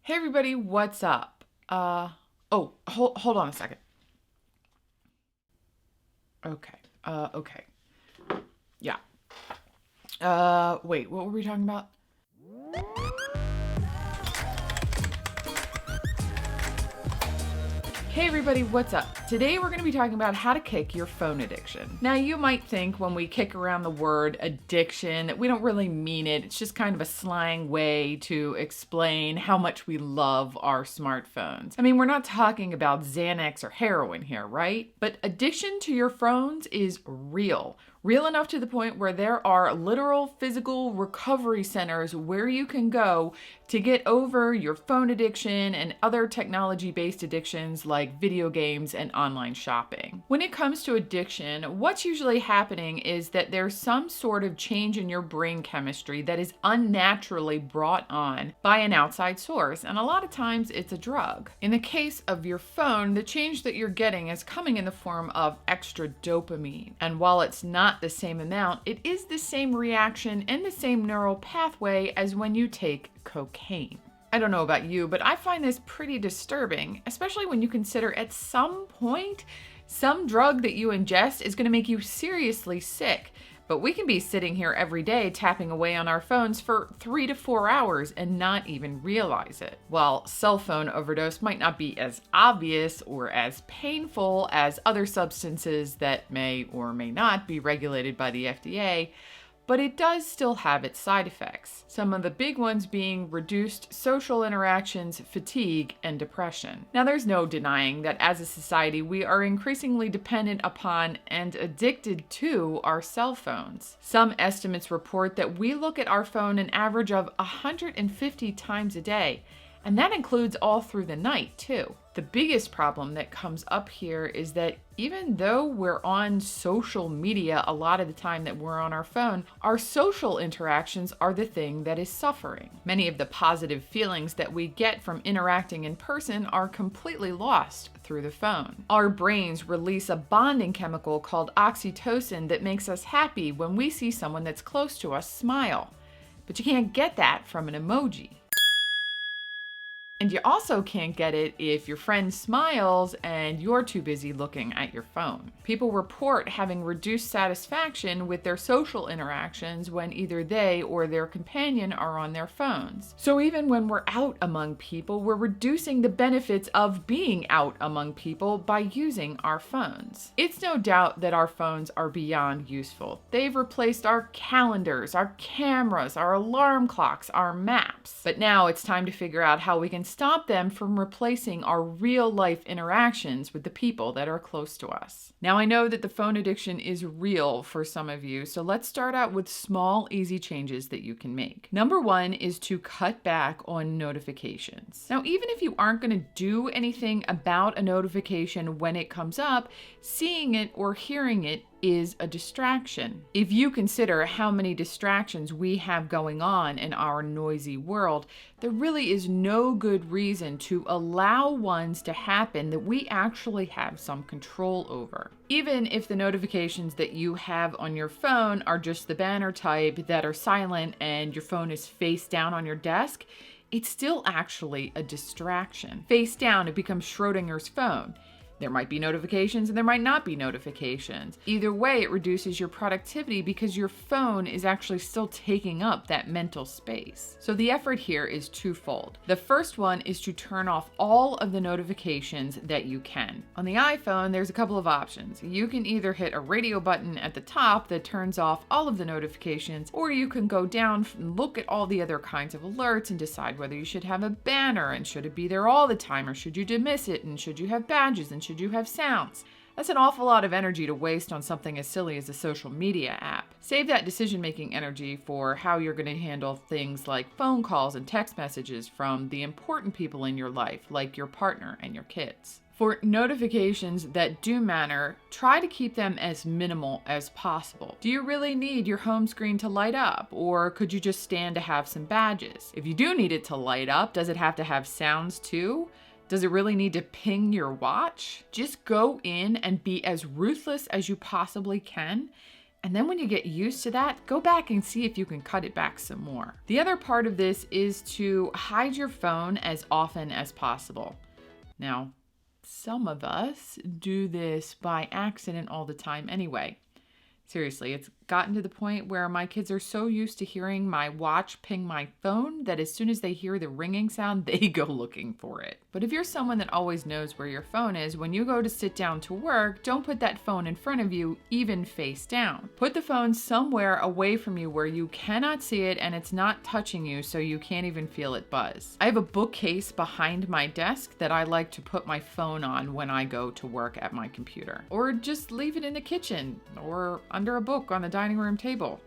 Hey everybody, what's up? Hold on a second. Okay. Okay. Yeah. Wait, what were we talking about? Hey everybody, what's up? Today we're going to be talking about how to kick your phone addiction. Now you might think when we kick around the word addiction that we don't really mean it. It's just kind of a slang way to explain how much we love our smartphones. I mean, we're not talking about Xanax or heroin here, right? But addiction to your phones is real. Real enough to the point where there are literal physical recovery centers where you can go to get over your phone addiction and other technology-based addictions like video games and online shopping. When it comes to addiction, what's usually happening is that there's some sort of change in your brain chemistry that is unnaturally brought on by an outside source, and a lot of times it's a drug. In the case of your phone, the change that you're getting is coming in the form of extra dopamine, and while it's not the same amount, it is the same reaction and the same neural pathway as when you take cocaine. I don't know about you, but I find this pretty disturbing, especially when you consider at some point, some drug that you ingest is going to make you seriously sick. But we can be sitting here every day tapping away on our phones for 3 to 4 hours and not even realize it. While cell phone overdose might not be as obvious or as painful as other substances that may or may not be regulated by the FDA, but it does still have its side effects. Some of the big ones being reduced social interactions, fatigue, and depression. Now, there's no denying that as a society, we are increasingly dependent upon and addicted to our cell phones. Some estimates report that we look at our phone an average of 150 times a day, and that includes all through the night, too. The biggest problem that comes up here is that even though we're on social media a lot of the time that we're on our phone, our social interactions are the thing that is suffering. Many of the positive feelings that we get from interacting in person are completely lost through the phone. Our brains release a bonding chemical called oxytocin that makes us happy when we see someone that's close to us smile. But you can't get that from an emoji. And you also can't get it if your friend smiles and you're too busy looking at your phone. People report having reduced satisfaction with their social interactions when either they or their companion are on their phones. So even when we're out among people, we're reducing the benefits of being out among people by using our phones. It's no doubt that our phones are beyond useful. They've replaced our calendars, our cameras, our alarm clocks, our maps. But now it's time to figure out how we can stop them from replacing our real-life interactions with the people that are close to us. Now, I know that the phone addiction is real for some of you, so let's start out with small, easy changes that you can make. Number one is to cut back on notifications. Now, even if you aren't going to do anything about a notification when it comes up, seeing it or hearing it is a distraction. If you consider how many distractions we have going on in our noisy world, there really is no good reason to allow ones to happen that we actually have some control over. Even if the notifications that you have on your phone are just the banner type that are silent and your phone is face down on your desk, it's still actually a distraction. Face down, it becomes Schrodinger's phone. There might be notifications and there might not be notifications. Either way, it reduces your productivity because your phone is actually still taking up that mental space. So the effort here is twofold. The first one is to turn off all of the notifications that you can. On the iPhone, there's a couple of options. You can either hit a radio button at the top that turns off all of the notifications, or you can go down and look at all the other kinds of alerts and decide whether you should have a banner and should it be there all the time, or should you dismiss it, and should you have badges, and should you have sounds? That's an awful lot of energy to waste on something as silly as a social media app. Save that decision-making energy for how you're going to handle things like phone calls and text messages from the important people in your life, like your partner and your kids. For notifications that do matter, try to keep them as minimal as possible. Do you really need your home screen to light up, or could you just stand to have some badges? If you do need it to light up, does it have to have sounds too? Does it really need to ping your watch? Just go in and be as ruthless as you possibly can And then when you get used to that, go back and see if you can cut it back some more. The other part of this is to hide your phone as often as possible. Now, some of us do this by accident all the time anyway. Seriously, it's gotten to the point where my kids are so used to hearing my watch ping my phone that as soon as they hear the ringing sound, they go looking for it. But if you're someone that always knows where your phone is, when you go to sit down to work, don't put that phone in front of you, even face down. Put the phone somewhere away from you where you cannot see it and it's not touching you, so you can't even feel it buzz. I have a bookcase behind my desk that I like to put my phone on when I go to work at my computer. Or just leave it in the kitchen or under a book on the dining room table,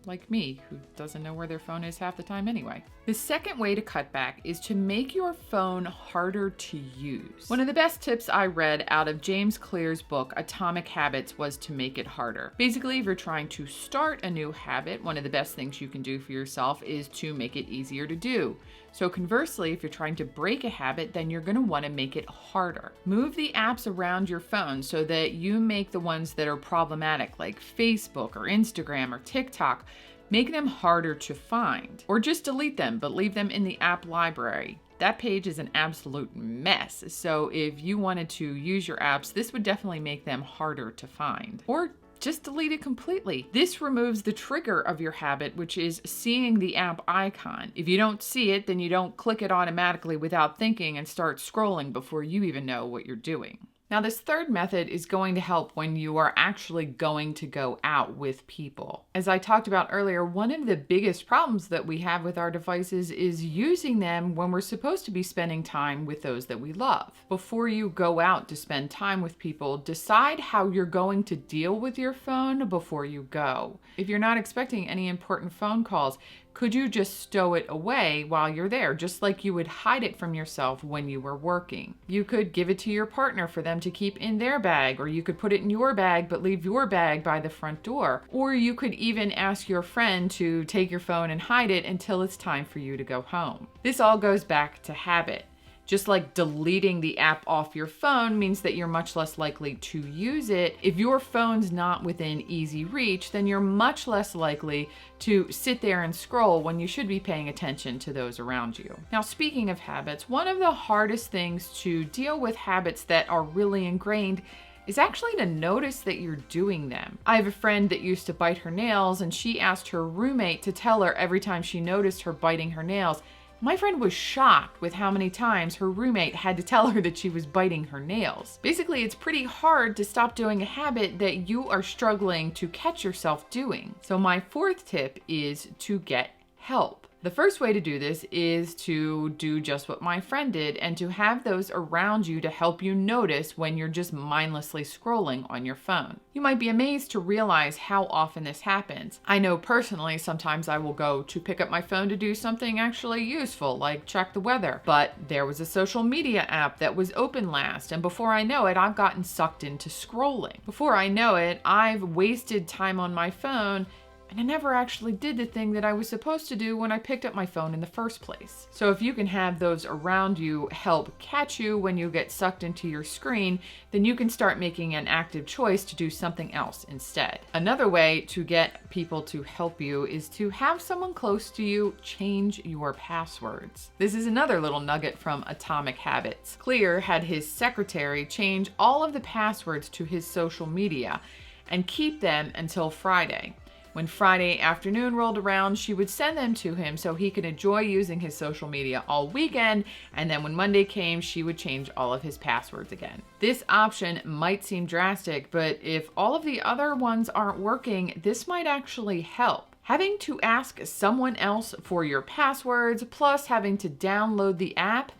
like me, who doesn't know where their phone is half the time anyway. The second way to cut back is to make your phone harder to use. One of the best tips I read out of James Clear's book, Atomic Habits, was to make it harder. Basically, if you're trying to start a new habit, one of the best things you can do for yourself is to make it easier to do. So conversely, if you're trying to break a habit, then you're going to want to make it harder. Move the apps around your phone so that you make the ones that are problematic, like Facebook or Instagram or TikTok, make them harder to find. Or just delete them, but leave them in the app library. That page is an absolute mess. So if you wanted to use your apps, this would definitely make them harder to find. Or just delete it completely. This removes the trigger of your habit, which is seeing the app icon. If you don't see it, then you don't click it automatically without thinking and start scrolling before you even know what you're doing. Now, this third method is going to help when you are actually going to go out with people. As I talked about earlier, one of the biggest problems that we have with our devices is using them when we're supposed to be spending time with those that we love. Before you go out to spend time with people, decide how you're going to deal with your phone before you go. If you're not expecting any important phone calls, could you just stow it away while you're there, just like you would hide it from yourself when you were working? You could give it to your partner for them to keep in their bag, or you could put it in your bag but leave your bag by the front door. Or you could even ask your friend to take your phone and hide it until it's time for you to go home. This all goes back to habit. Just like deleting the app off your phone means that you're much less likely to use it, if your phone's not within easy reach, then you're much less likely to sit there and scroll when you should be paying attention to those around you. Now, speaking of habits, one of the hardest things to deal with habits that are really ingrained is actually to notice that you're doing them. I have a friend that used to bite her nails, and she asked her roommate to tell her every time she noticed her biting her nails. My friend was shocked with how many times her roommate had to tell her that she was biting her nails. Basically, it's pretty hard to stop doing a habit that you are struggling to catch yourself doing. So my fourth tip is to get help. The first way to do this is to do just what my friend did and to have those around you to help you notice when you're just mindlessly scrolling on your phone. You might be amazed to realize how often this happens. I know personally, sometimes I will go to pick up my phone to do something actually useful, like check the weather. But there was a social media app that was open last, and before I know it, I've gotten sucked into scrolling. Before I know it, I've wasted time on my phone, and I never actually did the thing that I was supposed to do when I picked up my phone in the first place. So if you can have those around you help catch you when you get sucked into your screen, then you can start making an active choice to do something else instead. Another way to get people to help you is to have someone close to you change your passwords. This is another little nugget from Atomic Habits. Clear had his secretary change all of the passwords to his social media and keep them until Friday. When Friday afternoon rolled around, she would send them to him so he could enjoy using his social media all weekend, and then when Monday came, she would change all of his passwords again. This option might seem drastic, but if all of the other ones aren't working, this might actually help. Having to ask someone else for your passwords, plus having to download the app,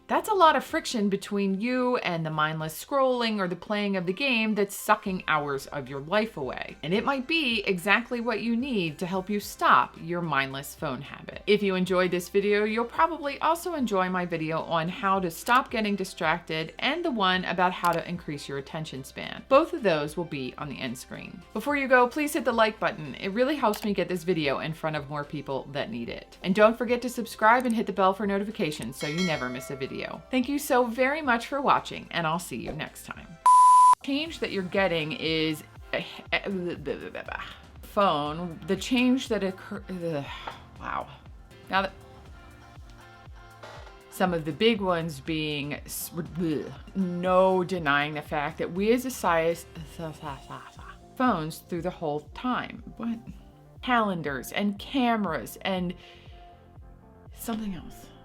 that's a lot of friction between you and the mindless scrolling or the playing of the game that's sucking hours of your life away. And it might be exactly what you need to help you stop your mindless phone habit. If you enjoyed this video, you'll probably also enjoy my video on how to stop getting distracted and the one about how to increase your attention span. Both of those will be on the end screen. Before you go, please hit the like button. It really helps me get this video in front of more people that need it. And don't forget to subscribe and hit the bell for notifications so you never miss a video. Thank you so very much for watching, and I'll see you next time. Change that you're getting is phone, the change that occurred. Wow. Now that some of the big ones being no denying the fact that we as a society phones through the whole time. What? Calendars and cameras and something else.